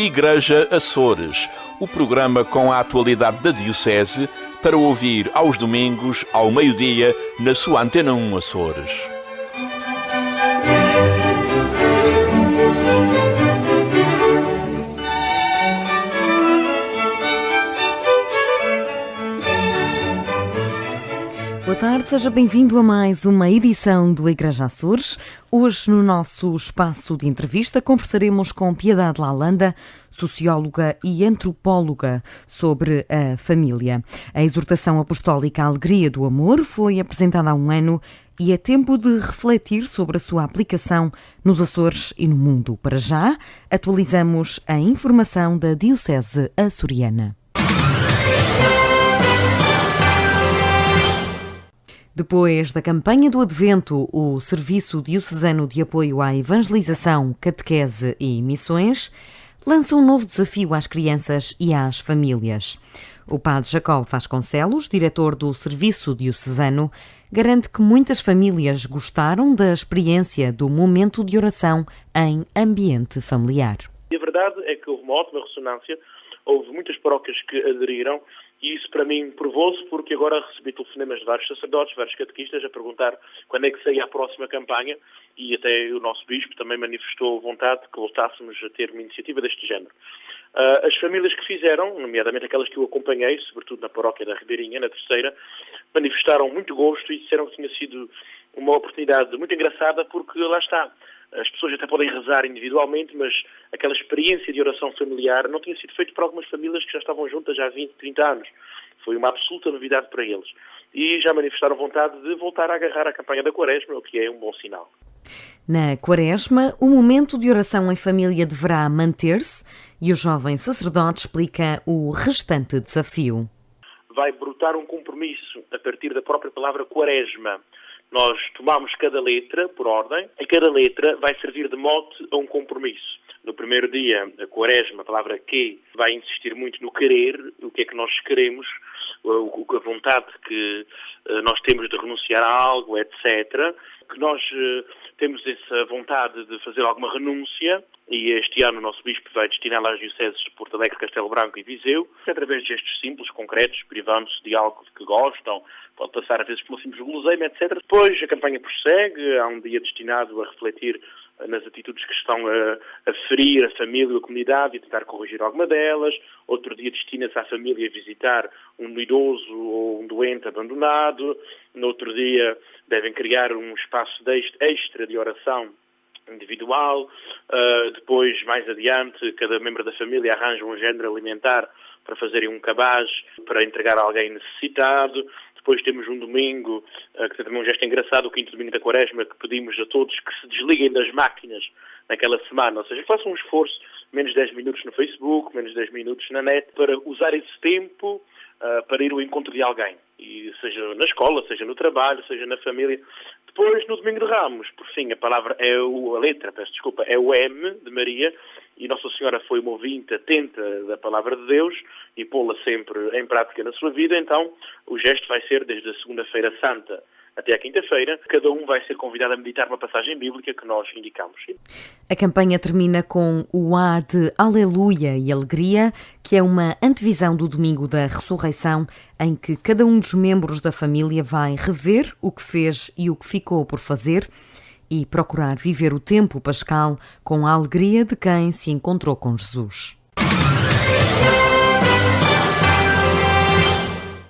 Igreja Açores, o programa com a atualidade da Diocese para ouvir aos domingos, ao meio-dia, na sua Antena 1 Açores. Boa tarde, seja bem-vindo a mais uma edição do Igreja Açores. Hoje, no nosso espaço de entrevista, conversaremos com Piedade Lalanda, socióloga e antropóloga, sobre a família. A exortação apostólica à alegria do amor foi apresentada há um ano e é tempo de refletir sobre a sua aplicação nos Açores e no mundo. Para já, atualizamos a informação da Diocese açoriana. Depois da campanha do Advento, o Serviço Diocesano de Apoio à Evangelização, Catequese e Missões lança um novo desafio às crianças e às famílias. O padre Jacob Vasconcelos, diretor do Serviço Diocesano, garante que muitas famílias gostaram da experiência do momento de oração em ambiente familiar. A verdade é que houve uma ótima ressonância, houve muitas paróquias que aderiram. E isso para mim provou-se porque agora recebi telefonemas de vários sacerdotes, vários catequistas a perguntar quando é que saía a próxima campanha e até o nosso bispo também manifestou vontade de que voltássemos a ter uma iniciativa deste género. As famílias que fizeram, nomeadamente aquelas que eu acompanhei, sobretudo na paróquia da Ribeirinha, na terceira, manifestaram muito gosto e disseram que tinha sido uma oportunidade muito engraçada porque lá está. As pessoas até podem rezar individualmente, mas aquela experiência de oração familiar não tinha sido feita para algumas famílias que já estavam juntas há 20, 30 anos. Foi uma absoluta novidade para eles. E já manifestaram vontade de voltar a agarrar a campanha da Quaresma, o que é um bom sinal. Na Quaresma, o momento de oração em família deverá manter-se e o jovem sacerdote explica o restante desafio. Vai brotar um compromisso a partir da própria palavra Quaresma. Nós tomamos cada letra por ordem e cada letra vai servir de mote a um compromisso. No primeiro dia, a Quaresma, a palavra que, vai insistir muito no querer, o que é que nós queremos, a vontade que nós temos de renunciar a algo, etc. Que nós temos essa vontade de fazer alguma renúncia e este ano o nosso bispo vai destiná-la às dioceses de Porto Alegre, Castelo Branco e Viseu, através de gestos simples, concretos, privando-se de algo que gostam, pode passar às vezes pelo simples guloseima, etc. Depois a campanha prossegue, há um dia destinado a refletir nas atitudes que estão a ferir a família e a comunidade e tentar corrigir alguma delas. Outro dia destina-se à família a visitar um idoso ou um doente abandonado. No outro dia devem criar um espaço extra de oração individual. Depois, mais adiante, cada membro da família arranja um género alimentar para fazerem um cabaz para entregar a alguém necessitado. Depois temos um domingo, que é também um gesto engraçado, o quinto domingo da Quaresma, que pedimos a todos que se desliguem das máquinas naquela semana. Ou seja, façam um esforço, menos 10 minutos no Facebook, menos 10 minutos na net, para usar esse tempo para ir ao encontro de alguém. E seja na escola, seja no trabalho, seja na família. Depois, no Domingo de Ramos, por fim, a letra é o M de Maria, e Nossa Senhora foi uma ouvinte atenta da Palavra de Deus e pô-la sempre em prática na sua vida, então o gesto vai ser desde a segunda-feira santa até à quinta-feira, cada um vai ser convidado a meditar uma passagem bíblica que nós indicamos. A campanha termina com o A de Aleluia e Alegria, que é uma antevisão do Domingo da Ressurreição, em que cada um dos membros da família vai rever o que fez e o que ficou por fazer e procurar viver o tempo pascal com a alegria de quem se encontrou com Jesus.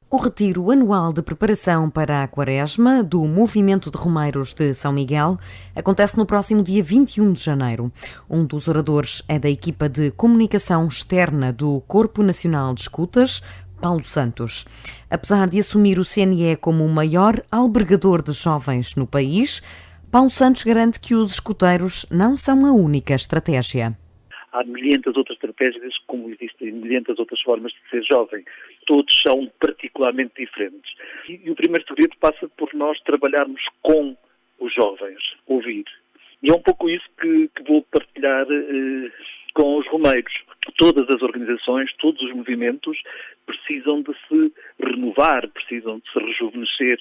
O retiro anual de preparação para a Quaresma do Movimento de Romeiros de São Miguel acontece no próximo dia 21 de janeiro. Um dos oradores é da equipa de comunicação externa do Corpo Nacional de Escutas, Paulo Santos. Apesar de assumir o CNE como o maior albergador de jovens no país, Paulo Santos garante que os escuteiros não são a única estratégia. Há milhentas outras estratégias, como existem milhentas outras formas de ser jovem. Todos são particularmente diferentes. E o primeiro segredo passa por nós trabalharmos com os jovens, ouvir. E é um pouco isso que vou partilhar com os romeiros. Todas as organizações, todos os movimentos precisam de se renovar, precisam de se rejuvenescer.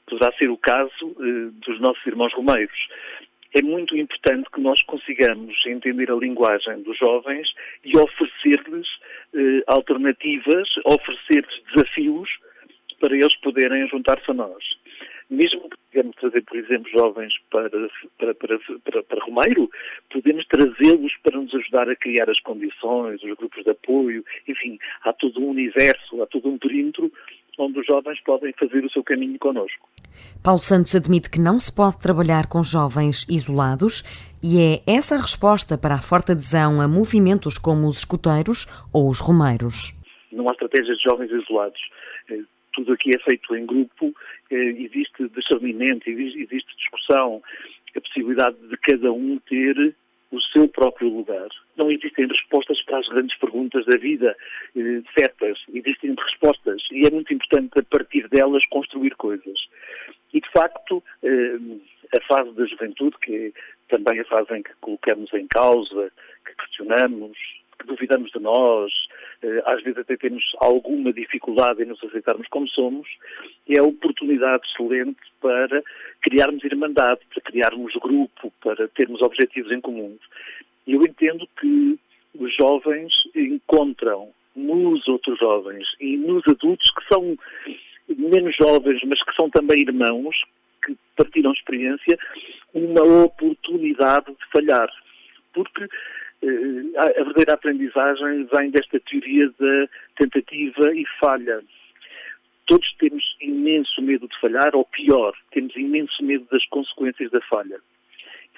Poderá ser o caso dos nossos irmãos romeiros. é muito importante que nós consigamos entender a linguagem dos jovens e oferecer-lhes alternativas, oferecer-lhes desafios para eles poderem juntar-se a nós. Mesmo que queremos trazer, por exemplo, jovens para Romeiro, podemos trazê-los para nos ajudar a criar as condições, os grupos de apoio, enfim, há todo um universo, há todo um perímetro onde os jovens podem fazer o seu caminho connosco. Paulo Santos admite que não se pode trabalhar com jovens isolados e é essa a resposta para a forte adesão a movimentos como os escuteiros ou os romeiros. Não há estratégias de jovens isolados. Tudo aqui é feito em grupo, existe discernimento, existe discussão, a possibilidade de cada um ter o seu próprio lugar. Não existem respostas para as grandes perguntas da vida certas, existem respostas e é muito importante a partir delas construir coisas. E de facto, a fase da juventude, que é também a fase em que colocamos em causa, que questionamos, que duvidamos de nós, às vezes até temos alguma dificuldade em nos aceitarmos como somos, é a oportunidade excelente para criarmos irmandade, para criarmos grupo, para termos objetivos em comum. E eu entendo que os jovens encontram nos outros jovens e nos adultos que são menos jovens, mas que são também irmãos, que partilham experiência, uma oportunidade de falhar. Porque a verdadeira aprendizagem vem desta teoria da tentativa e falha. Todos temos imenso medo de falhar, ou pior, temos imenso medo das consequências da falha.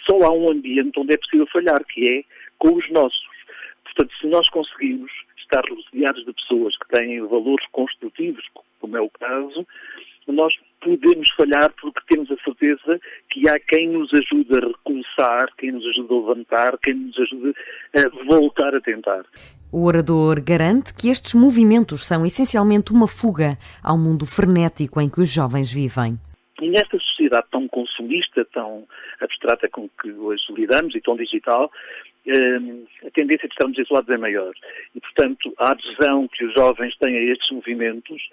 Só há um ambiente onde é possível falhar, que é com os nossos. Portanto, se nós conseguimos estar rodeados de pessoas que têm valores construtivos, como é o caso, nós podemos falhar porque temos a certeza que há quem nos ajude a recomeçar, quem nos ajude a levantar, quem nos ajude a voltar a tentar. O orador garante que estes movimentos são essencialmente uma fuga ao mundo frenético em que os jovens vivem. E nesta sociedade tão consumista, tão abstrata com que hoje lidamos e tão digital, a tendência de estarmos isolados é maior. E, portanto, a adesão que os jovens têm a estes movimentos,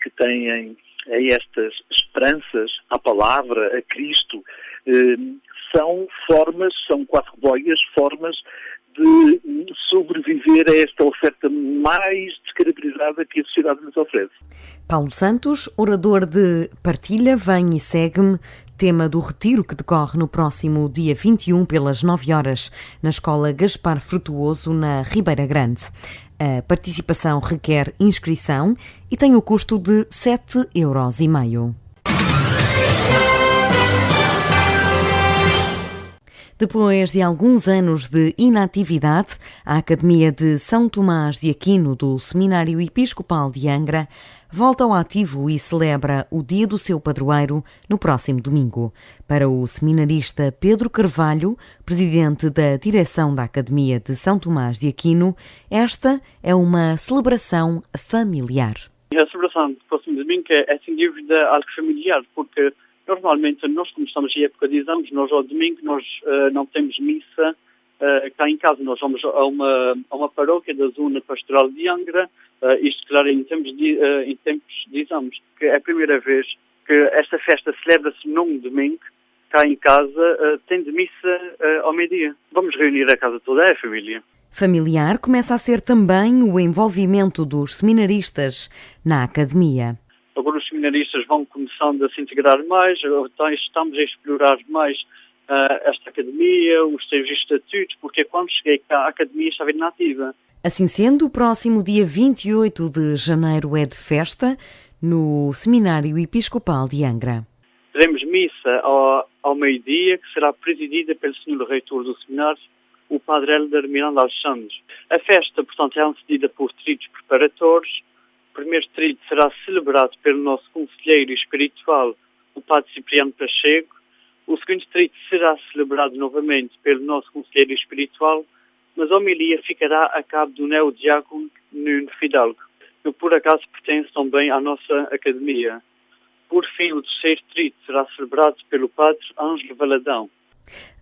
que têm a estas esperanças, à palavra, a Cristo, são quatro boias, formas de sobreviver a esta oferta mais descaracterizada que a sociedade nos oferece. Paulo Santos, orador de Partilha, Vem e Segue-me, tema do retiro que decorre no próximo dia 21 pelas 9 horas na Escola Gaspar Frutuoso, na Ribeira Grande. A participação requer inscrição e tem o custo de 7,5 €. Depois de alguns anos de inatividade, a Academia de São Tomás de Aquino do Seminário Episcopal de Angra volta ao ativo e celebra o dia do seu padroeiro no próximo domingo. Para o seminarista Pedro Carvalho, presidente da direção da Academia de São Tomás de Aquino, esta é uma celebração familiar. A celebração do próximo domingo é sem dúvida algo familiar, porque normalmente nós, como estamos em época de exames, nós ao domingo não temos missa cá em casa. Nós vamos a uma paróquia da zona pastoral de Angra, isto claro em tempos de exames, que é a primeira vez que esta festa celebra-se num domingo, cá em casa, tendo missa ao meio-dia. Vamos reunir a casa toda, a família. Familiar começa a ser também o envolvimento dos seminaristas na Academia. Agora os seminaristas vão começando a se integrar mais, estamos a explorar mais esta academia, os seus estatutos, porque quando cheguei cá a academia estava inativa. Assim sendo, o próximo dia 28 de janeiro é de festa no Seminário Episcopal de Angra. Teremos missa ao meio-dia, que será presidida pelo Sr. Reitor do Seminário, o Padre Hélder Miranda Alexandre. A festa, portanto, é antecedida por tridos preparatórios. O primeiro trido será celebrado pelo nosso conselheiro espiritual, o Padre Cipriano Pacheco. O segundo trido será celebrado novamente pelo nosso conselheiro espiritual, mas a homilia ficará a cabo do neo-diácono Nuno Fidalgo, que por acaso pertence também à nossa academia. Por fim, o terceiro trido será celebrado pelo Padre Ângelo Valadão.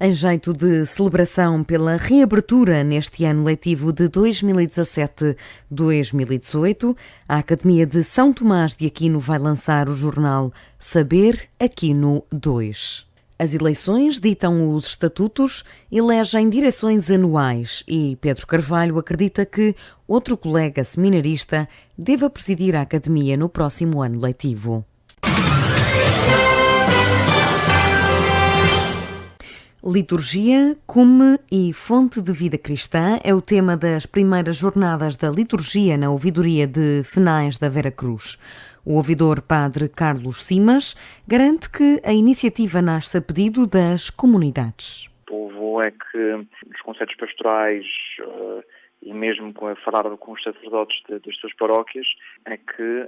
Em jeito de celebração pela reabertura neste ano letivo de 2017-2018, a Academia de São Tomás de Aquino vai lançar o jornal Saber Aquino 2. As eleições ditam os estatutos, elegem direções anuais e Pedro Carvalho acredita que outro colega seminarista deva presidir a Academia no próximo ano letivo. Liturgia, cume e fonte de vida cristã é o tema das primeiras jornadas da liturgia na ouvidoria de Fenais da Vera Cruz. O ouvidor Padre Carlos Simas garante que a iniciativa nasce a pedido das comunidades. O povo é que os conselhos pastorais e mesmo com a falar com os sacerdotes das suas paróquias é que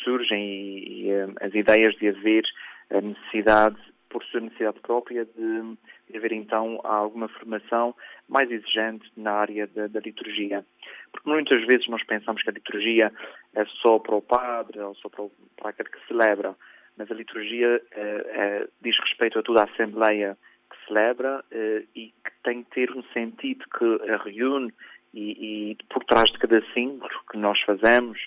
surgem as ideias de haver a necessidade, por sua necessidade própria, de haver então alguma formação mais exigente na área da liturgia. Porque muitas vezes nós pensamos que a liturgia é só para o padre, ou só para aquele que celebra, mas a liturgia diz respeito a toda a Assembleia que celebra e que tem que ter um sentido que a reúne e por trás de cada símbolo que nós fazemos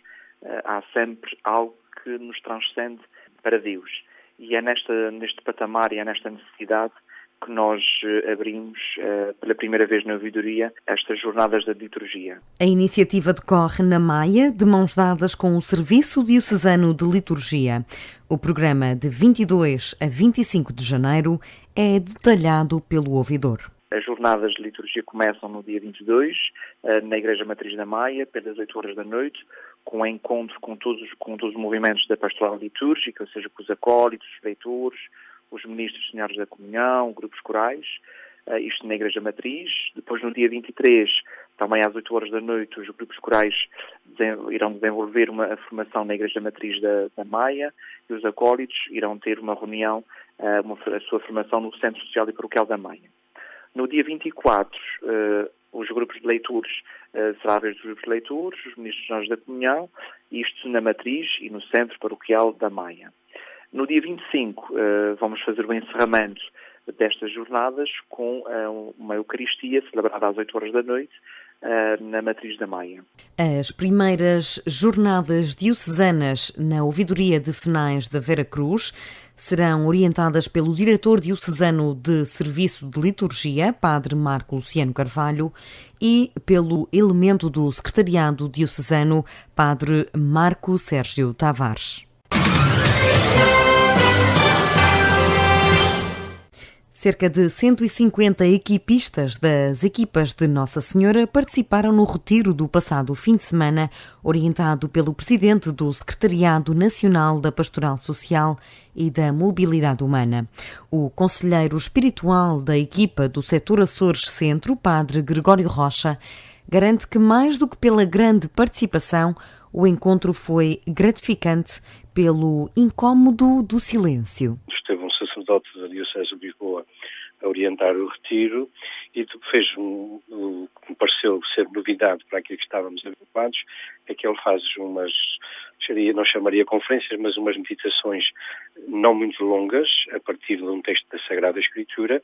há sempre algo que nos transcende para Deus. E é neste patamar e é nesta necessidade que nós abrimos pela primeira vez na ouvidoria estas jornadas da liturgia. A iniciativa decorre na Maia, de mãos dadas com o Serviço Diocesano de Liturgia. O programa de 22 a 25 de janeiro é detalhado pelo ouvidor. As jornadas de liturgia começam no dia 22, na Igreja Matriz da Maia, pelas 8 horas da noite, com o encontro com todos os movimentos da pastoral litúrgica, ou seja, com os acólitos, os leitores, os ministros senhores da comunhão, grupos corais, isto na Igreja Matriz. Depois, no dia 23, também às 8 horas da noite, os grupos corais irão desenvolver a formação na Igreja Matriz da Maia e os acólitos irão ter uma reunião, a sua formação no Centro Social e Paroquial da Maia. No dia 24, os grupos de leitores, será a vez dos grupos de leitores, os ministros senhores da comunhão, isto na Matriz e no Centro Paroquial da Maia. No dia 25, vamos fazer o encerramento destas jornadas com uma Eucaristia celebrada às 8 horas da noite na Matriz da Maia. As primeiras jornadas diocesanas na ouvidoria de Fenais da Vera Cruz serão orientadas pelo diretor diocesano de Serviço de Liturgia, Padre Marco Luciano Carvalho, e pelo elemento do Secretariado Diocesano, Padre Marco Sérgio Tavares. Cerca de 150 equipistas das equipas de Nossa Senhora participaram no retiro do passado fim de semana, orientado pelo presidente do Secretariado Nacional da Pastoral Social e da Mobilidade Humana. O conselheiro espiritual da equipa do setor Açores Centro, Padre Gregório Rocha, garante que mais do que pela grande participação, o encontro foi gratificante pelo incómodo do silêncio. Esteve um sacerdote da Diocese de Lisboa a orientar o retiro e fez o que me pareceu ser novidade para aquilo que estávamos habituados, é que ele faz não chamaria conferências, mas umas meditações não muito longas, a partir de um texto da Sagrada Escritura,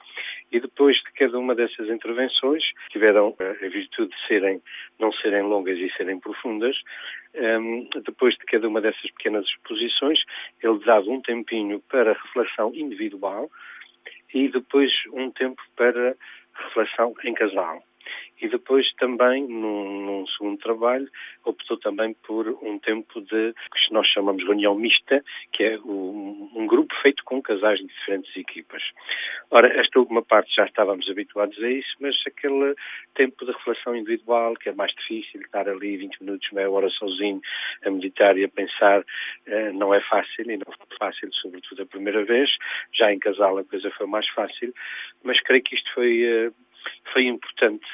e depois de cada uma dessas intervenções, tiveram a virtude de não serem longas e serem profundas, depois de cada uma dessas pequenas exposições, ele dava um tempinho para reflexão individual e depois um tempo para reflexão em casal. E depois também, num segundo trabalho, optou também por um tempo que nós chamamos de reunião mista, que é um grupo feito com casais de diferentes equipas. Ora, esta última parte já estávamos habituados a isso, mas aquele tempo de reflexão individual, que é mais difícil, estar ali 20 minutos, meia hora sozinho, a meditar e a pensar, não é fácil, e não foi fácil, sobretudo a primeira vez. Já em casal a coisa foi mais fácil, mas creio que isto foi importante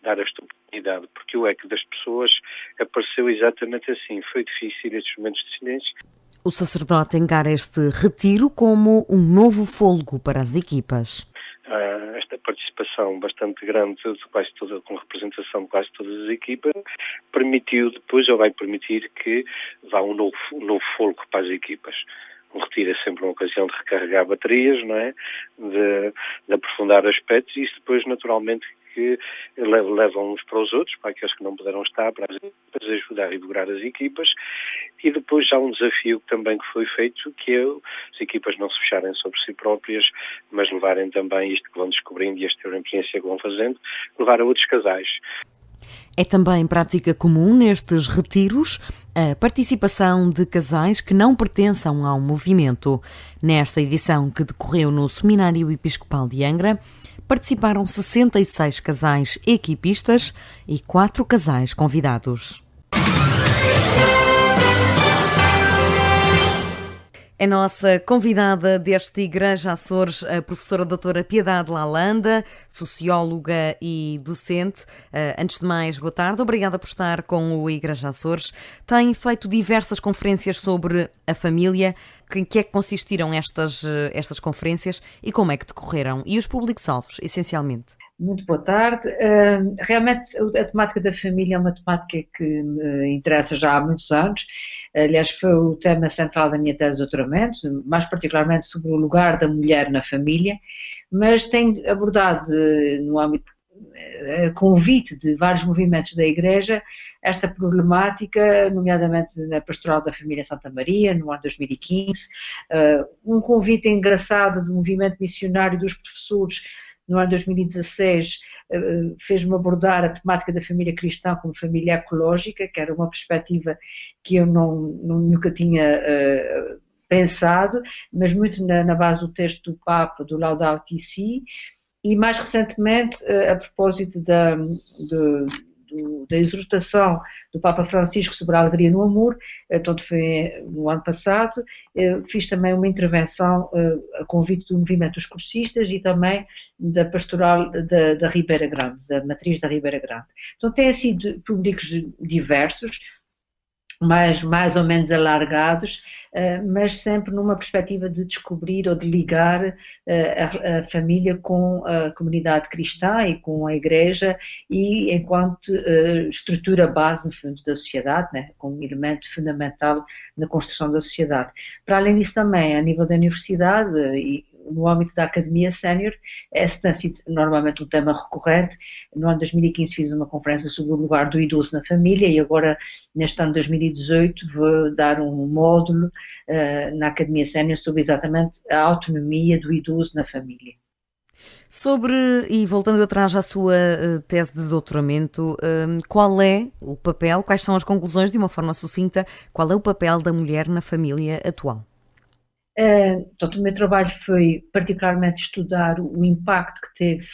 dar esta oportunidade, porque o eco das pessoas apareceu exatamente assim. Foi difícil estes momentos de silêncio. O sacerdote encara este retiro como um novo fôlego para as equipas. Esta participação bastante grande, com representação de quase todas as equipas, permitiu depois, ou vai permitir, que vá um novo fôlego para as equipas. Um retiro é sempre uma ocasião de recarregar baterias, não é? De aprofundar aspectos, e isso depois, naturalmente, que levam uns para os outros, para aqueles que não puderam estar, para ajudar a revigorar as equipas. E depois há um desafio também que foi feito, que é as equipas não se fecharem sobre si próprias, mas levarem também isto que vão descobrindo e esta experiência que vão fazendo, levar a outros casais. É também prática comum nestes retiros a participação de casais que não pertençam ao movimento. Nesta edição, que decorreu no Seminário Episcopal de Angra, participaram 66 casais equipistas e 4 casais convidados. A nossa convidada deste Igreja Açores, a professora doutora Piedade Lalanda, socióloga e docente. Antes de mais, boa tarde. Obrigada por estar com o Igreja Açores. Tem feito diversas conferências sobre a família. Em que é que consistiram estas conferências e como é que decorreram? E os públicos-alvos, essencialmente? Muito boa tarde. Realmente a temática da família é uma temática que me interessa já há muitos anos. Aliás, foi o tema central da minha tese de doutoramento, mais particularmente sobre o lugar da mulher na família, mas tenho abordado no âmbito convite de vários movimentos da Igreja esta problemática, nomeadamente na Pastoral da Família Santa Maria, no ano 2015, um convite engraçado do movimento missionário dos professores no ano 2016 fez-me abordar a temática da família cristã como família ecológica, que era uma perspectiva que eu nunca tinha pensado, mas muito na base do texto do Papa, do Laudato Si, e mais recentemente, a propósito da exortação do Papa Francisco sobre a alegria no amor, tanto foi no ano passado, fiz também uma intervenção a convite do movimento dos cursistas e também da pastoral da Ribeira Grande, da matriz da Ribeira Grande. Então têm sido públicos diversos, mais ou menos alargados, mas sempre numa perspectiva de descobrir ou de ligar a família com a comunidade cristã e com a Igreja e enquanto estrutura base, no fundo, da sociedade, né, como elemento fundamental na construção da sociedade. Para além disso também, a nível da universidade e no âmbito da Academia Sénior, esse tem sido normalmente um tema recorrente. No ano 2015 fiz uma conferência sobre o lugar do idoso na família e agora, neste ano 2018, vou dar um módulo na Academia Sénior sobre exatamente a autonomia do idoso na família. E voltando atrás à sua tese de doutoramento, qual é o papel, quais são as conclusões, de uma forma sucinta, qual é o papel da mulher na família atual? Portanto, o meu trabalho foi particularmente estudar o impacto que teve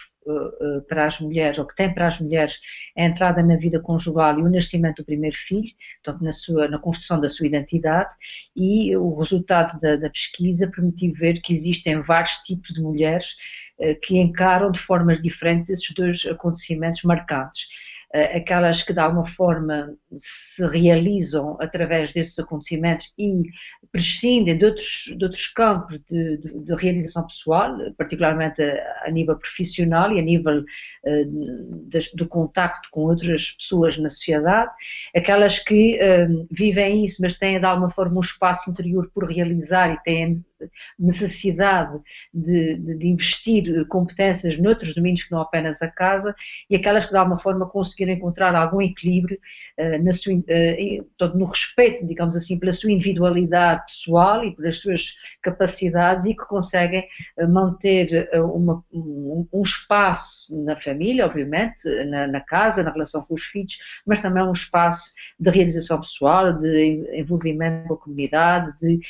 para as mulheres, ou que tem para as mulheres, a entrada na vida conjugal e o nascimento do primeiro filho, portanto, na construção da sua identidade, e o resultado da pesquisa permitiu ver que existem vários tipos de mulheres que encaram de formas diferentes esses dois acontecimentos marcantes. Aquelas que de alguma forma se realizam através desses acontecimentos e prescindem de outros campos de realização pessoal, particularmente a nível profissional e a nível do contacto com outras pessoas na sociedade, aquelas que vivem isso, mas têm de alguma forma um espaço interior por realizar e têm necessidade de investir competências noutros domínios que não apenas a casa, e aquelas que de alguma forma conseguiram encontrar algum equilíbrio no respeito, digamos assim, pela sua individualidade pessoal e pelas suas capacidades, e que conseguem manter um espaço na família, obviamente, na casa, na relação com os filhos, mas também um espaço de realização pessoal, de envolvimento com a comunidade, de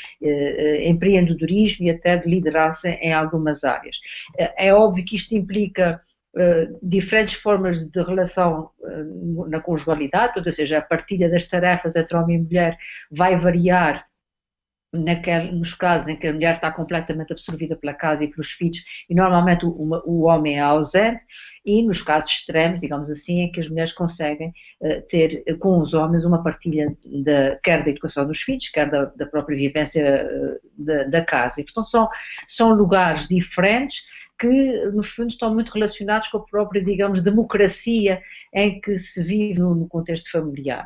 empreendedorismo e até de liderança em algumas áreas. É óbvio que isto implica diferentes formas de relação na conjugalidade, ou seja, a partilha das tarefas entre homem e mulher vai variar nos casos em que a mulher está completamente absorvida pela casa e pelos filhos, e normalmente o homem é ausente, e nos casos extremos, digamos assim, em que as mulheres conseguem ter com os homens uma partilha quer da educação dos filhos, quer da própria vivência da casa. E, portanto, são lugares diferentes que, no fundo, estão muito relacionados com a própria, digamos, democracia em que se vive no contexto familiar.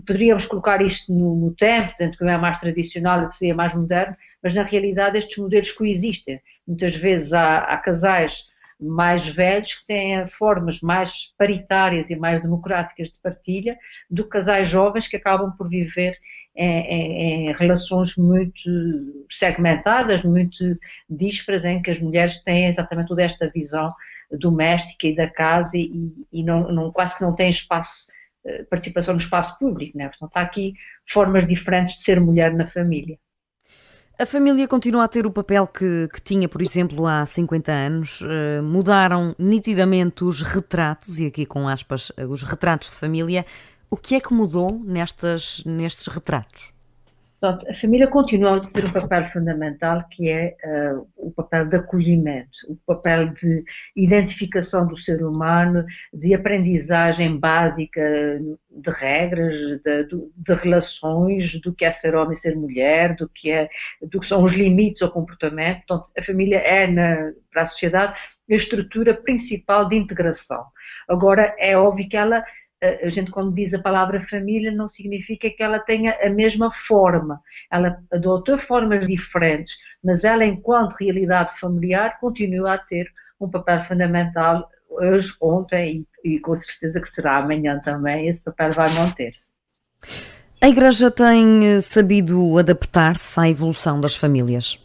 Poderíamos colocar isto no tempo, dizendo que é mais tradicional e que seria mais moderno, mas, na realidade, estes modelos coexistem. Muitas vezes há casais mais velhos que têm formas mais paritárias e mais democráticas de partilha do que casais jovens que acabam por viver em relações muito segmentadas, muito díspares, em que as mulheres têm exatamente toda esta visão doméstica e da casa e quase que não têm espaço, participação no espaço público, né? Portanto, há aqui formas diferentes de ser mulher na família. A família continua a ter o papel que tinha, por exemplo, há 50 anos. Mudaram nitidamente os retratos, e aqui com aspas, os retratos de família. O que é que mudou nestes retratos? Portanto, a família continua a ter um papel fundamental, que é o papel de acolhimento, o papel de identificação do ser humano, de aprendizagem básica de regras, de relações, do que é ser homem e ser mulher, do que são os limites ao comportamento. Portanto, a família é, para a sociedade, a estrutura principal de integração. Agora, é óbvio que a gente, quando diz a palavra família, não significa que ela tenha a mesma forma. Ela adota formas diferentes, mas ela, enquanto realidade familiar, continua a ter um papel fundamental hoje, ontem e com certeza que será amanhã também. Esse papel vai manter-se. A Igreja tem sabido adaptar-se à evolução das famílias?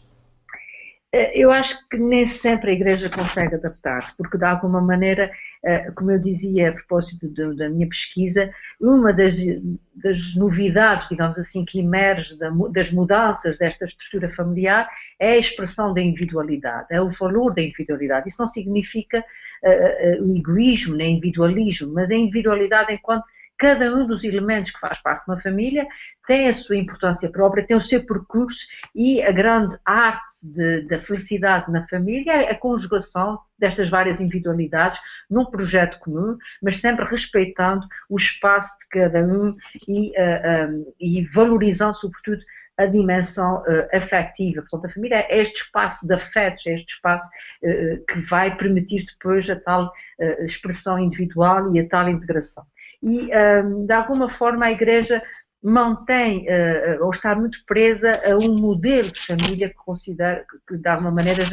Eu acho que nem sempre a Igreja consegue adaptar-se, porque de alguma maneira, como eu dizia a propósito da minha pesquisa, uma das novidades, digamos assim, que emerge das mudanças desta estrutura familiar é a expressão da individualidade, é o valor da individualidade. Isso não significa o egoísmo nem individualismo, mas a individualidade enquanto cada um dos elementos que faz parte de uma família tem a sua importância própria, tem o seu percurso, e a grande arte da felicidade na família é a conjugação destas várias individualidades num projeto comum, mas sempre respeitando o espaço de cada um e valorizando, sobretudo, a dimensão afetiva. Portanto, a família é este espaço de afetos, é este espaço que vai permitir depois a tal expressão individual e a tal integração. E, de alguma forma, a Igreja mantém ou está muito presa a um modelo de família que considera que, de alguma maneira,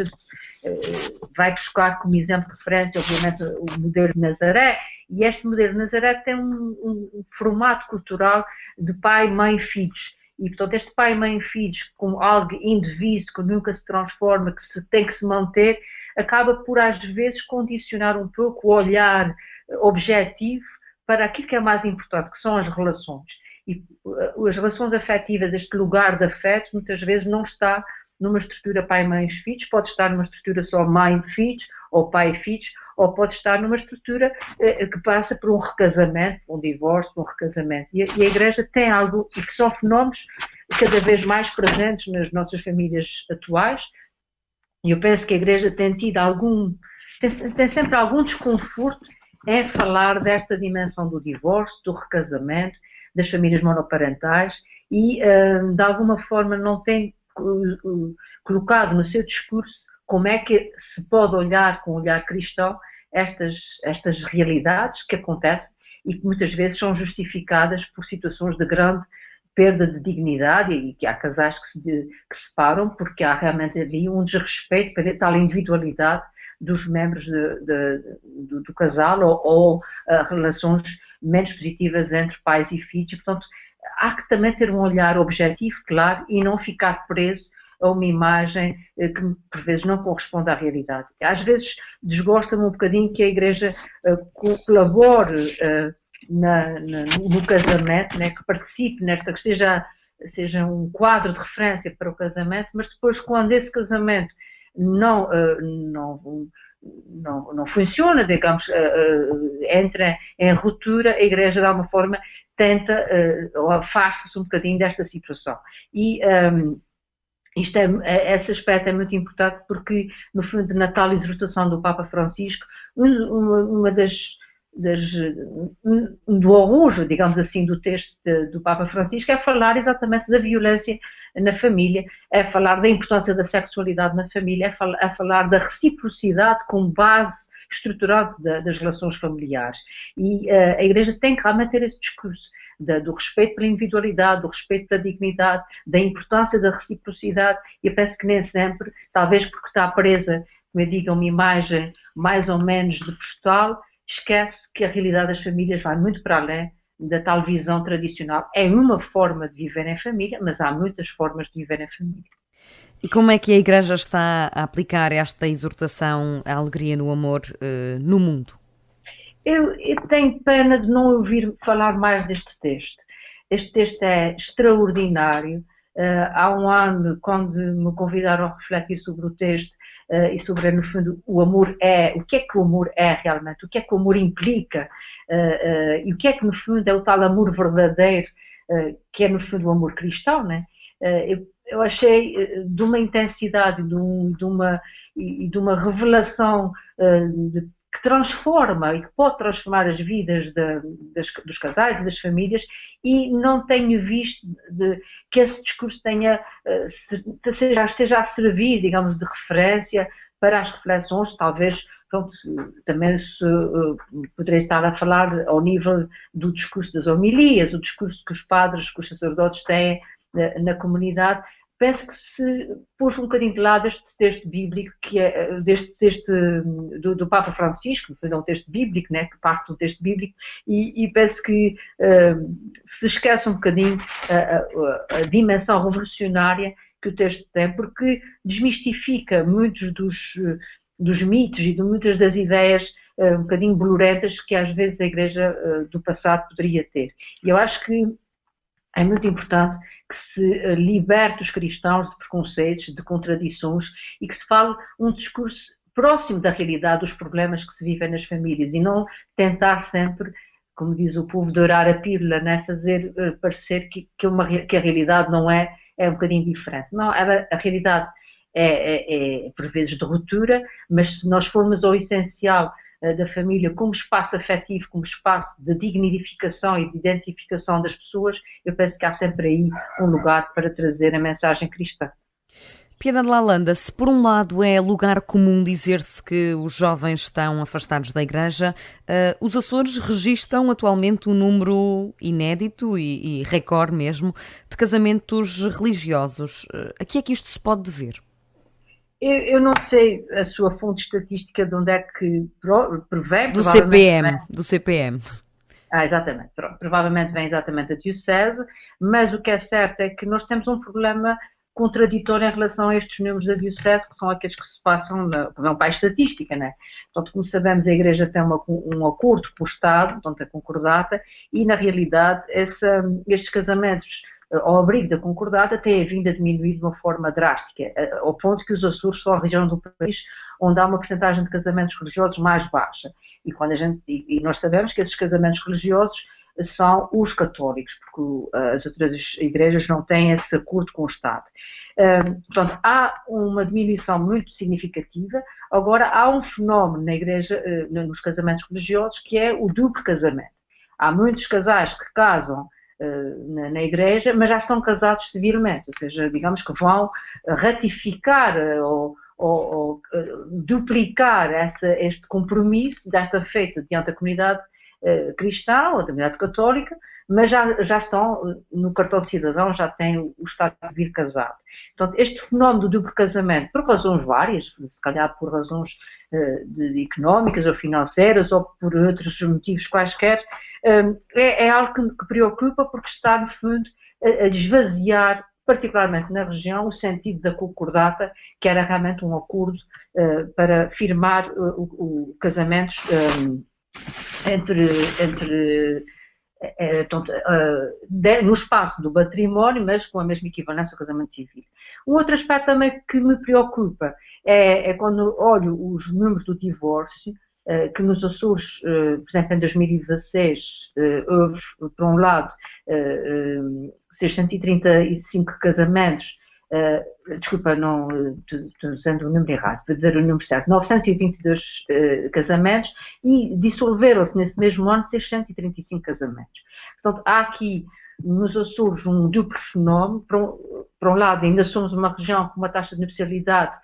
vai buscar como exemplo de referência, obviamente, o modelo de Nazaré, e este modelo de Nazaré tem um formato cultural de pai, mãe e filhos. E, portanto, este pai, mãe e filhos, como algo indivíduo, que nunca se transforma, que tem que se manter, acaba por, às vezes, condicionar um pouco o olhar objetivo para aquilo que é mais importante, que são as relações. E as relações afetivas, este lugar de afetos, muitas vezes não está numa estrutura pai, mãe e filhos, pode estar numa estrutura só mãe e filhos, ou pai e filhos, ou pode estar numa estrutura que passa por um recasamento, um divórcio, um recasamento. E a Igreja tem algo, e que são fenómenos cada vez mais presentes nas nossas famílias atuais, e eu penso que a Igreja tem tido tem sempre algum desconforto em falar desta dimensão do divórcio, do recasamento, das famílias monoparentais, e de alguma forma não tem colocado no seu discurso como é que se pode olhar com um olhar cristão estas realidades que acontecem e que muitas vezes são justificadas por situações de grande perda de dignidade, e que há casais que se separam porque há realmente ali um desrespeito para tal individualidade dos membros do casal ou relações menos positivas entre pais e filhos. E, portanto, há que também ter um olhar objetivo, claro, e não ficar preso a uma imagem que por vezes não corresponde à realidade. Às vezes desgosta-me um bocadinho que a Igreja colabore no casamento, né, que participe que seja um quadro de referência para o casamento, mas depois, quando esse casamento não funciona, digamos, entra em ruptura, a Igreja de alguma forma tenta ou afasta-se um bocadinho desta situação. E esse aspecto é muito importante porque, no fundo de Natal e exortação do Papa Francisco, uma do arrojo, digamos assim, do texto do Papa Francisco é falar exatamente da violência na família, é falar da importância da sexualidade na família, é falar da reciprocidade como base estruturante das relações familiares. E a Igreja tem que realmente ter esse discurso do respeito pela individualidade, do respeito pela dignidade, da importância da reciprocidade, e eu penso que nem sempre, talvez porque está presa, como eu digo, uma imagem mais ou menos de postal, esquece que a realidade das famílias vai muito para além da tal visão tradicional. É uma forma de viver em família, mas há muitas formas de viver em família. E como é que a Igreja está a aplicar esta exortação à alegria no amor no mundo? Eu tenho pena de não ouvir falar mais deste texto. Este texto é extraordinário. Há um ano, quando me convidaram a refletir sobre o texto e sobre, no fundo, o amor o que é que o amor é realmente, o que é que o amor implica e o que é que, no fundo, é o tal amor verdadeiro, que é, no fundo, o amor cristão, né? Eu achei de uma intensidade, de uma revelação que transforma e que pode transformar as vidas dos casais e das famílias, e não tenho visto que esse discurso esteja a servir, digamos, de referência para as reflexões. Talvez, pronto, também poderia estar a falar ao nível do discurso das homilias, o discurso que os padres, que os sacerdotes têm na comunidade. Penso que se pôs um bocadinho de lado este texto bíblico, que é do Papa Francisco, que foi um texto bíblico, né, que parte do texto bíblico, e penso que se esquece um bocadinho a dimensão revolucionária que o texto tem, porque desmistifica muitos dos mitos e de muitas das ideias um bocadinho bolorentas que às vezes a Igreja do passado poderia ter. E eu acho que é muito importante que se liberte os cristãos de preconceitos, de contradições, e que se fale um discurso próximo da realidade dos problemas que se vivem nas famílias, e não tentar sempre, como diz o povo, dourar a pílula, né? Fazer parecer que a realidade não é um bocadinho diferente. Não, a realidade é por vezes de ruptura, mas se nós formos ao essencial da família como espaço afetivo, como espaço de dignificação e de identificação das pessoas, eu penso que há sempre aí um lugar para trazer a mensagem cristã. Piedade Lalanda, se por um lado é lugar comum dizer-se que os jovens estão afastados da Igreja, os Açores registram atualmente um número inédito e recorde mesmo de casamentos religiosos. A que é que isto se pode dever? Eu não sei a sua fonte estatística de onde é que provém. Do CPM. Do CPM. Exatamente. Provavelmente vem exatamente da Diocese, mas o que é certo é que nós temos um problema contraditório em relação a estes números da Diocese, que são aqueles que se passam, vão para a estatística, né? Portanto, como sabemos, a Igreja tem um acordo com o Estado, portanto, a concordata, e na realidade estes casamentos ao abrigo da concordata têm vindo a diminuir de uma forma drástica, ao ponto que os Açores são a região do país onde há uma percentagem de casamentos religiosos mais baixa. E nós sabemos que esses casamentos religiosos são os católicos, porque as outras igrejas não têm esse acordo com o Estado. Portanto, há uma diminuição muito significativa. Agora, há um fenómeno na igreja, nos casamentos religiosos, que é o duplo casamento. Há muitos casais que casam na igreja, mas já estão casados civilmente, ou seja, digamos que vão ratificar ou duplicar este compromisso desta feita diante da comunidade cristã ou da comunidade católica, mas já estão no cartão de cidadão, já têm o estado civil casado. Portanto, este fenómeno do duplo casamento, por razões várias, se calhar por razões económicas ou financeiras ou por outros motivos quaisquer, é algo que preocupa, porque está, no fundo, a esvaziar, particularmente na região, o sentido da concordata, que era realmente um acordo para firmar casamentos no espaço do matrimónio, mas com a mesma equivalência ao casamento civil. Um outro aspecto também que me preocupa é quando olho os números do divórcio, que nos Açores, por exemplo, em 2016, houve, por um lado, 635 casamentos, desculpa, não estou dizendo o número errado, vou dizer o número certo, 922 casamentos, e dissolveram-se nesse mesmo ano 635 casamentos. Portanto, há aqui nos Açores um duplo fenómeno. Por um lado, ainda somos uma região com uma taxa de nupcialidade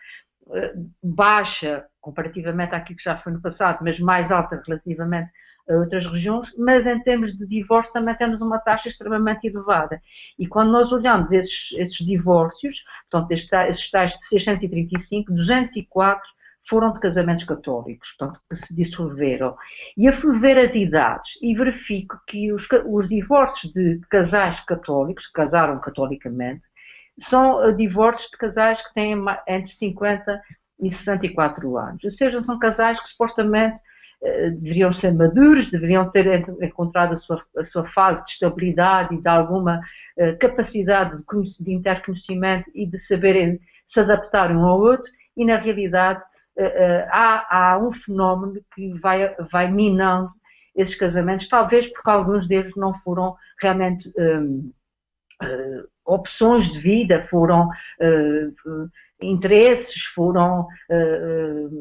baixa comparativamente àquilo que já foi no passado, mas mais alta relativamente a outras regiões, mas em termos de divórcio também temos uma taxa extremamente elevada. E quando nós olhamos esses divórcios, portanto, esses tais de 635, 204 foram de casamentos católicos, portanto, que se dissolveram. E eu fui ver as idades e verifico que os divórcios de casais católicos, que casaram catolicamente, são divórcios de casais que têm entre 50 e 64 anos. Ou seja, são casais que supostamente deveriam ser maduros, deveriam ter encontrado a sua fase de estabilidade e de alguma capacidade de interconhecimento e de saberem se adaptar um ao outro, e na realidade há um fenómeno que vai minando esses casamentos, talvez porque alguns deles não foram realmente opções de vida, foram interesses, foram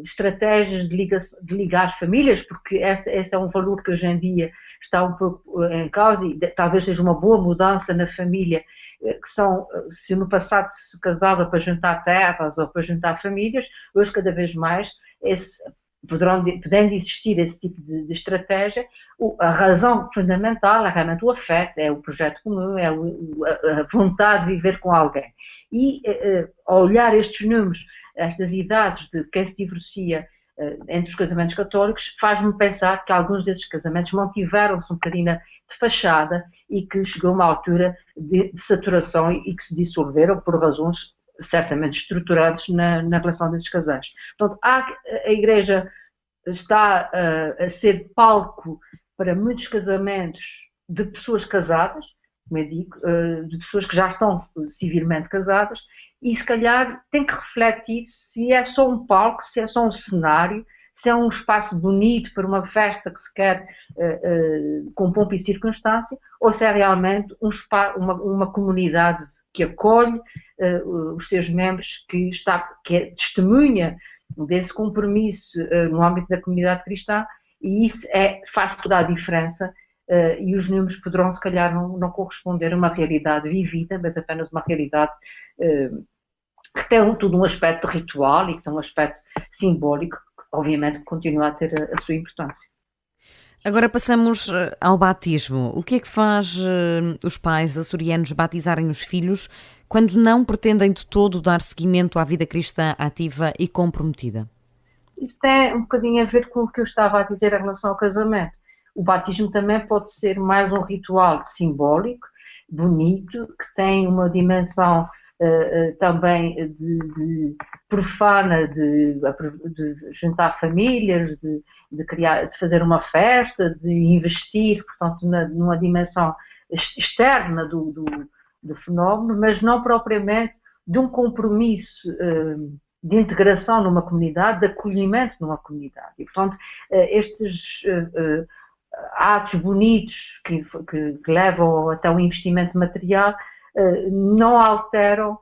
estratégias de ligar famílias, porque este é um valor que hoje em dia está um pouco em causa e talvez seja uma boa mudança na família, que são, se no passado se casava para juntar terras ou para juntar famílias, hoje cada vez mais podendo existir esse tipo de estratégia, a razão fundamental é realmente o afeto, é o projeto comum, é a vontade de viver com alguém. E ao olhar estes números, estas idades de quem se divorcia entre os casamentos católicos, faz-me pensar que alguns desses casamentos mantiveram-se um bocadinho de fachada e que chegou a uma altura de saturação e que se dissolveram por razões certamente estruturados na relação desses casais. Portanto, a Igreja está a ser palco para muitos casamentos de pessoas casadas, como eu digo, de pessoas que já estão civilmente casadas, e se calhar tem que refletir se é só um palco, se é só um cenário, se é um espaço bonito para uma festa que se quer com pompa e circunstância, ou se é realmente uma comunidade que acolhe os seus membros, que é testemunha desse compromisso no âmbito da comunidade cristã, e isso faz toda a diferença, e os números poderão se calhar não corresponder a uma realidade vivida, mas apenas uma realidade que tem tudo um aspecto ritual e que tem um aspecto simbólico, que obviamente continua a ter a sua importância. Agora passamos ao batismo. O que é que faz os pais açorianos batizarem os filhos quando não pretendem de todo dar seguimento à vida cristã ativa e comprometida? Isso tem um bocadinho a ver com o que eu estava a dizer em relação ao casamento. O batismo também pode ser mais um ritual simbólico, bonito, que tem uma dimensão também de profana, de juntar famílias, de fazer uma festa, de investir, portanto, numa dimensão externa do fenómeno, mas não propriamente de um compromisso de integração numa comunidade, de acolhimento numa comunidade. E, portanto, estes atos bonitos que levam até um investimento material não alteram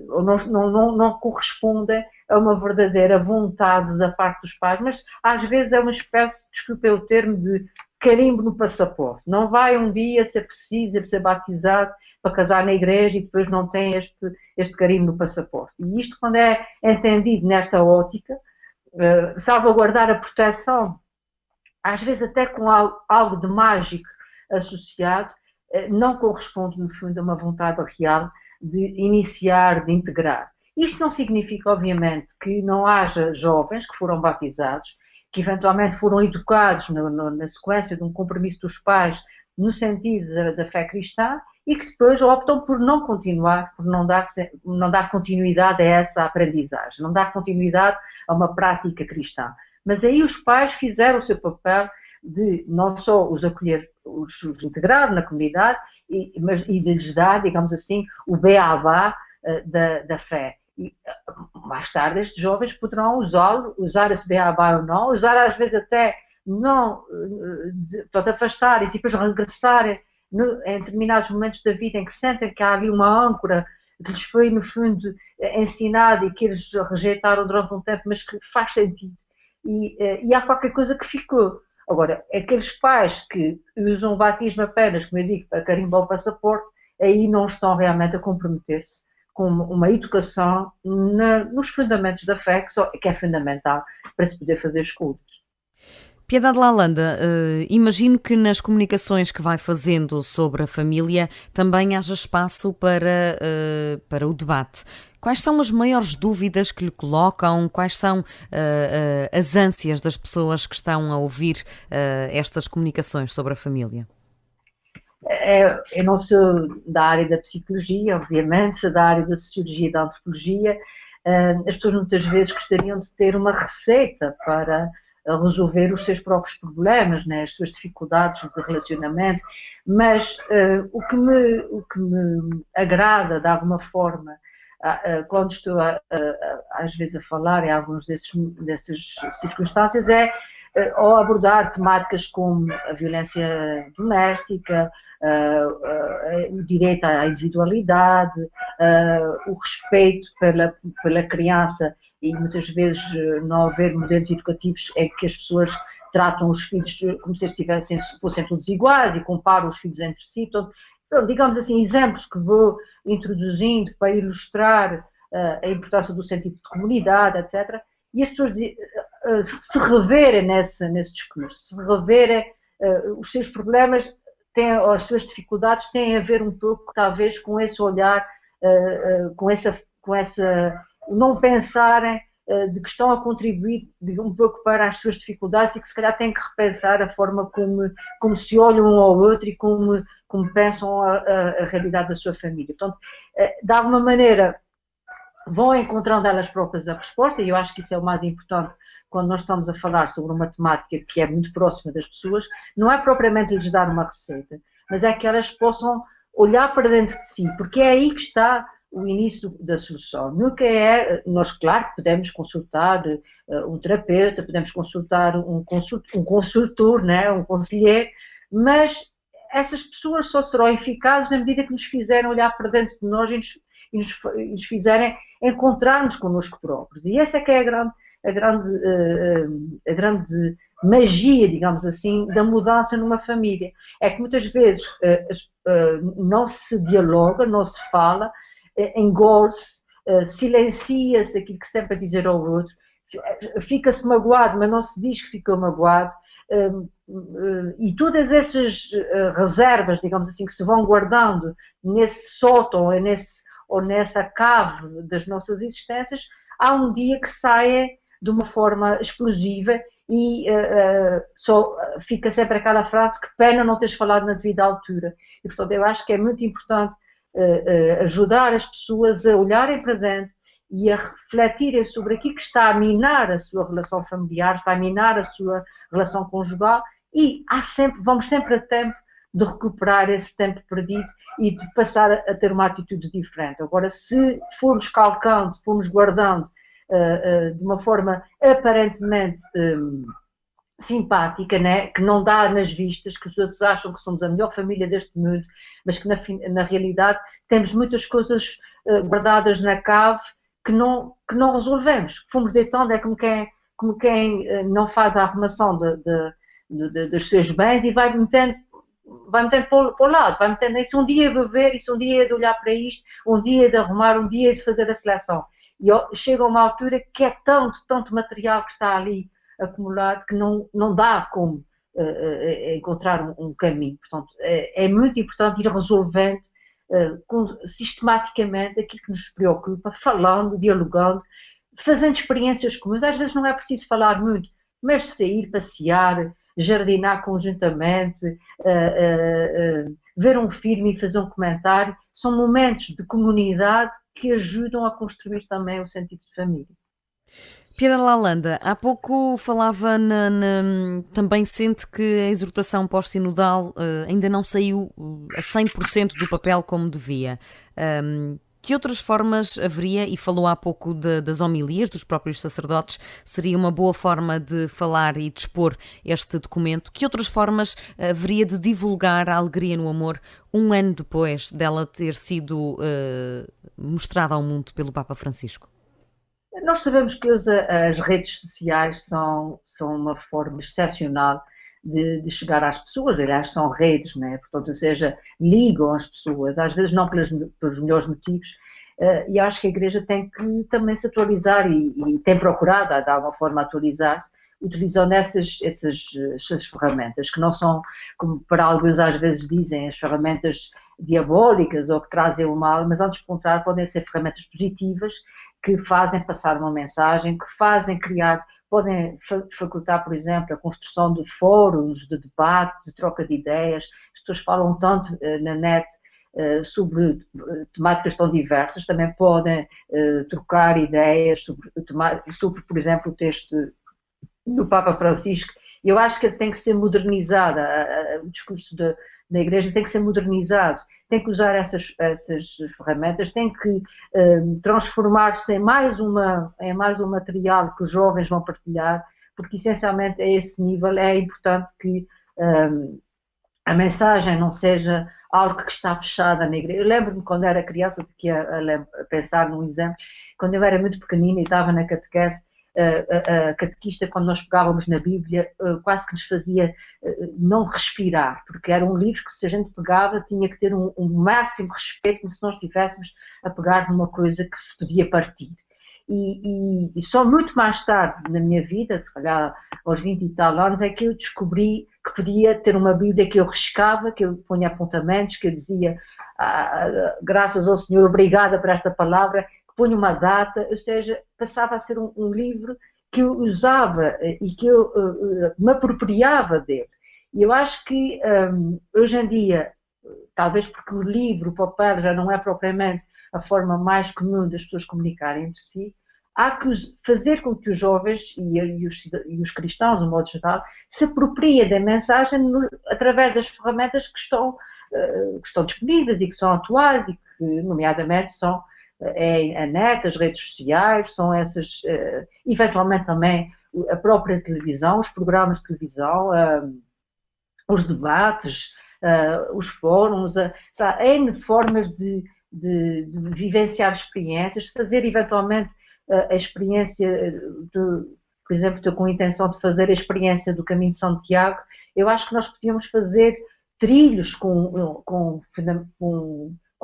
ou não correspondem a uma verdadeira vontade da parte dos pais, mas às vezes é uma espécie, desculpe o termo, de carimbo no passaporte. Não vai um dia ser preciso ser batizado para casar na igreja e depois não tem este carimbo no passaporte. E isto, quando é entendido nesta ótica, salvaguardar a proteção, às vezes até com algo de mágico associado, não corresponde, no fundo, a uma vontade real de iniciar, de integrar. Isto não significa, obviamente, que não haja jovens que foram batizados, que eventualmente foram educados na sequência de um compromisso dos pais no sentido da fé cristã e que depois optam por não continuar, por não dar continuidade a essa aprendizagem, não dar continuidade a uma prática cristã. Mas aí os pais fizeram o seu papel de não só os acolher, os integrar na comunidade, mas de lhes dar, digamos assim, o beabá da fé. E mais tarde estes jovens poderão usar esse beabá ou não, usar às vezes até não, afastarem-se e depois regressarem em determinados momentos da vida em que sentem que há ali uma âncora que lhes foi, no fundo, ensinada e que eles rejeitaram durante um tempo, mas que faz sentido. E há qualquer coisa que ficou. Agora, aqueles pais que usam o batismo apenas, como eu digo, para carimbar o passaporte, aí não estão realmente a comprometer-se com uma educação nos fundamentos da fé, que é fundamental para se poder fazer escolhas. Piedade Lalanda, imagino que nas comunicações que vai fazendo sobre a família também haja espaço para o debate. Quais são as maiores dúvidas que lhe colocam? Quais são as ânsias das pessoas que estão a ouvir estas comunicações sobre a família? Eu não sou da área da psicologia, obviamente, sou da área da sociologia e da antropologia. As pessoas muitas vezes gostariam de ter uma receita para resolver os seus próprios problemas, né, as suas dificuldades de relacionamento, mas o que me agrada de alguma forma, quando estou às vezes a falar em algumas dessas circunstâncias, ou abordar temáticas como a violência doméstica, o direito à individualidade, o respeito pela criança, e muitas vezes não haver modelos educativos em que as pessoas tratam os filhos como se fossem todos iguais e comparam os filhos entre si. Então, digamos assim, exemplos que vou introduzindo para ilustrar a importância do sentido de comunidade, etc. E as pessoas se reverem nesse discurso, se reverem os seus problemas, as suas dificuldades têm a ver um pouco, talvez, com esse olhar, com essa não pensarem de que estão a contribuir um pouco para as suas dificuldades e que se calhar têm que repensar a forma como se olham um ao outro e como pensam a realidade da sua família. Portanto, de alguma maneira, vão encontrando elas próprias a resposta, e eu acho que isso é o mais importante quando nós estamos a falar sobre uma temática que é muito próxima das pessoas. Não é propriamente lhes dar uma receita, mas é que elas possam olhar para dentro de si, porque é aí que está o início da solução. Nunca nós, claro, podemos consultar um terapeuta, podemos consultar um consultor, né, um conselheiro, mas essas pessoas só serão eficazes na medida que nos fizerem olhar para dentro de nós e nos fizerem encontrar-nos connosco próprios. E essa é que é a grande magia, digamos assim, da mudança numa família. É que muitas vezes não se dialoga, não se fala, engole-se, silencia-se aquilo que se tem para dizer ao outro, fica-se magoado, mas não se diz que ficou magoado, e todas essas reservas, digamos assim, que se vão guardando nesse sótão ou nessa cave das nossas existências, há um dia que saia de uma forma explosiva e só fica sempre aquela frase: que pena não teres falado na devida altura. E, portanto, eu acho que é muito importante ajudar as pessoas a olharem para dentro e a refletirem sobre aquilo que está a minar a sua relação familiar, está a minar a sua relação conjugal, e vamos sempre a tempo de recuperar esse tempo perdido e de passar a ter uma atitude diferente. Agora, se formos calcando, se formos guardando de uma forma aparentemente simpática, né? Que não dá nas vistas, que os outros acham que somos a melhor família deste mundo, mas que na realidade temos muitas coisas guardadas na cave que não resolvemos. Fomos deitando, é como quem não faz a arrumação dos seus bens e vai metendo para o lado, vai metendo isso um dia de ver, isso um dia de olhar para isto, um dia de arrumar, um dia de fazer a seleção. E chega a uma altura que é tanto material que está ali acumulado que não dá como encontrar um caminho. Portanto, é muito importante ir resolvendo sistematicamente aquilo que nos preocupa, falando, dialogando, fazendo experiências comuns. Às vezes não é preciso falar muito, mas sair, passear, jardinar conjuntamente, ver um filme e fazer um comentário, são momentos de comunidade que ajudam a construir também o sentido de família. Piedade Lalanda, há pouco falava também sente que a exortação pós-sinodal ainda não saiu a 100% do papel como devia. Que outras formas haveria, e falou há pouco das homilias dos próprios sacerdotes, seria uma boa forma de falar e de expor este documento? Que outras formas haveria de divulgar a alegria no amor um ano depois dela ter sido mostrada ao mundo pelo Papa Francisco? Nós sabemos que as redes sociais são uma forma excepcional de chegar às pessoas. Aliás, são redes, né? Portanto, ou seja, ligam as pessoas, às vezes não pelos melhores motivos, e acho que a Igreja tem que também se atualizar e tem procurado, de alguma forma, atualizar-se, utilizando essas ferramentas, que não são, como para alguns às vezes dizem, as ferramentas diabólicas ou que trazem o mal, mas, antes, pelo contrário, podem ser ferramentas positivas que fazem passar uma mensagem, que fazem criar, podem facultar, por exemplo, a construção de fóruns, de debate, de troca de ideias. As pessoas falam tanto na net sobre temáticas tão diversas, também podem trocar ideias sobre, por exemplo, o texto do Papa Francisco. Eu acho que ele tem que ser modernizado, o discurso da Igreja tem que ser modernizado, tem que usar essas ferramentas, tem que transformar-se em mais um material que os jovens vão partilhar, porque essencialmente a esse nível é importante que a mensagem não seja algo que está fechada na igreja. Eu lembro-me quando era criança, a pensar num exemplo, quando eu era muito pequenina e estava na catequese, a catequista, quando nós pegávamos na Bíblia, quase que nos fazia não respirar, porque era um livro que, se a gente pegava, tinha que ter um máximo respeito, como se nós estivéssemos a pegar numa coisa que se podia partir. E só muito mais tarde na minha vida, se calhar aos 20 e tal anos, é que eu descobri que podia ter uma Bíblia que eu riscava, que eu punha apontamentos, que eu dizia graças ao Senhor, obrigada por esta palavra, que punha uma data, ou seja, passava a ser um livro que eu usava e que eu me apropriava dele. E eu acho que hoje em dia, talvez porque o livro, o papel, já não é propriamente a forma mais comum das pessoas comunicarem entre si, há que fazer com que os jovens e os cristãos, no modo geral, se apropriem da mensagem através das ferramentas que estão disponíveis e que são atuais e que, nomeadamente, são a net, as redes sociais, são essas, eventualmente também a própria televisão, os programas de televisão, os debates, os fóruns, há N formas de vivenciar experiências, de fazer eventualmente a experiência, por exemplo, estou com a intenção de fazer a experiência do Caminho de Santiago. Eu acho que nós podíamos fazer trilhos com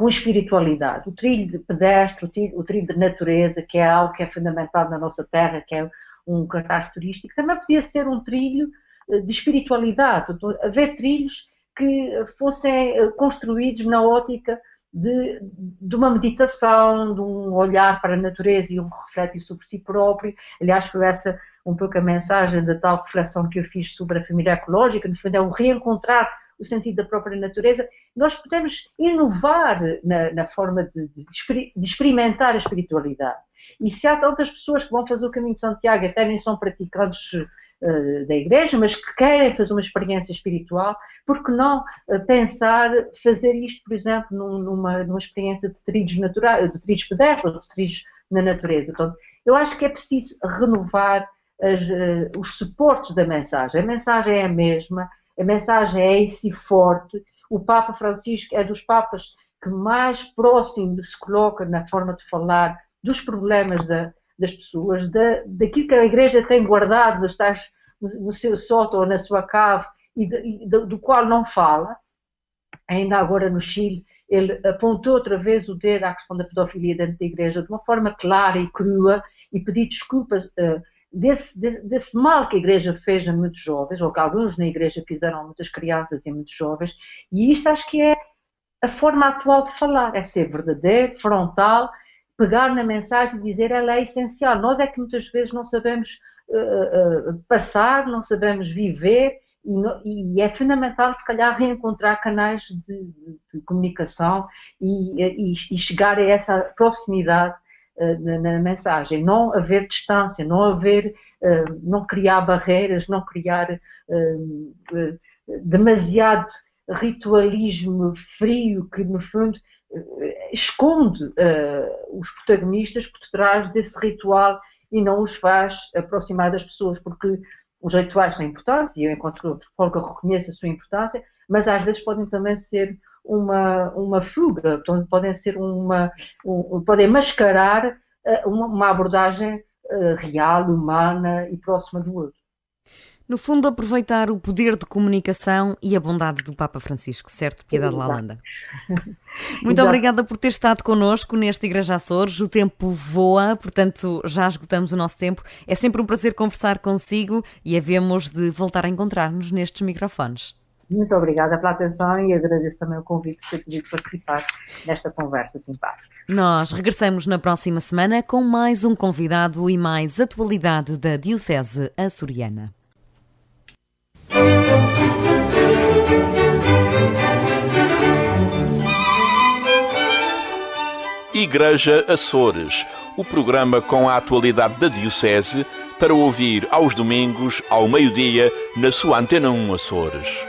espiritualidade, o trilho de pedestre, o trilho de natureza, que é algo que é fundamental na nossa terra, que é um cartaz turístico, também podia ser um trilho de espiritualidade, haver trilhos que fossem construídos na ótica de uma meditação, de um olhar para a natureza e um refletir sobre si próprio. Aliás, foi essa um pouco a mensagem da tal reflexão que eu fiz sobre a família ecológica, no fundo é o reencontrar o sentido da própria natureza. Nós podemos inovar na forma de experimentar a espiritualidade. E se há tantas pessoas que vão fazer o Caminho de Santiago, até nem são praticantes da Igreja, mas que querem fazer uma experiência espiritual, por que não fazer isto, por exemplo, numa experiência de trilhos naturais, de trilhos pedestres, ou de trilhos na natureza? Portanto, eu acho que é preciso renovar os suportes da mensagem. A mensagem é a mesma, a mensagem é esse forte. O Papa Francisco é dos papas que mais próximo se coloca na forma de falar dos problemas das pessoas, daquilo que a Igreja tem guardado no seu sótão ou na sua cave e do qual não fala. Ainda agora no Chile, ele apontou outra vez o dedo à questão da pedofilia dentro da Igreja de uma forma clara e crua e pediu desculpas desse mal que a Igreja fez a muitos jovens, ou que alguns na Igreja fizeram a muitas crianças e muitos jovens, e isto acho que é a forma atual de falar, é ser verdadeiro, frontal, pegar na mensagem e dizer ela é essencial. Nós é que muitas vezes não sabemos passar, não sabemos viver e é fundamental se calhar reencontrar canais de comunicação e chegar a essa proximidade na mensagem, não haver distância, não criar barreiras, não criar demasiado ritualismo frio que no fundo esconde os protagonistas por trás desse ritual e não os faz aproximar das pessoas, porque os rituais são importantes e eu, enquanto antropóloga, reconheço a sua importância, mas às vezes podem também ser uma fuga, podem mascarar uma abordagem real, humana e próxima do outro. No fundo, aproveitar o poder de comunicação e a bondade do Papa Francisco, certo, Piedade Lalanda? Muito obrigada por ter estado connosco neste Igreja Açores. O tempo voa, portanto já esgotamos o nosso tempo. É sempre um prazer conversar consigo e havemos de voltar a encontrar-nos nestes microfones. Muito obrigada pela atenção e agradeço também o convite de ter podido participar nesta conversa simpática. Nós regressamos na próxima semana com mais um convidado e mais atualidade da Diocese Açoriana. Igreja Açores, o programa com a atualidade da Diocese para ouvir aos domingos ao meio-dia na sua Antena 1 Açores.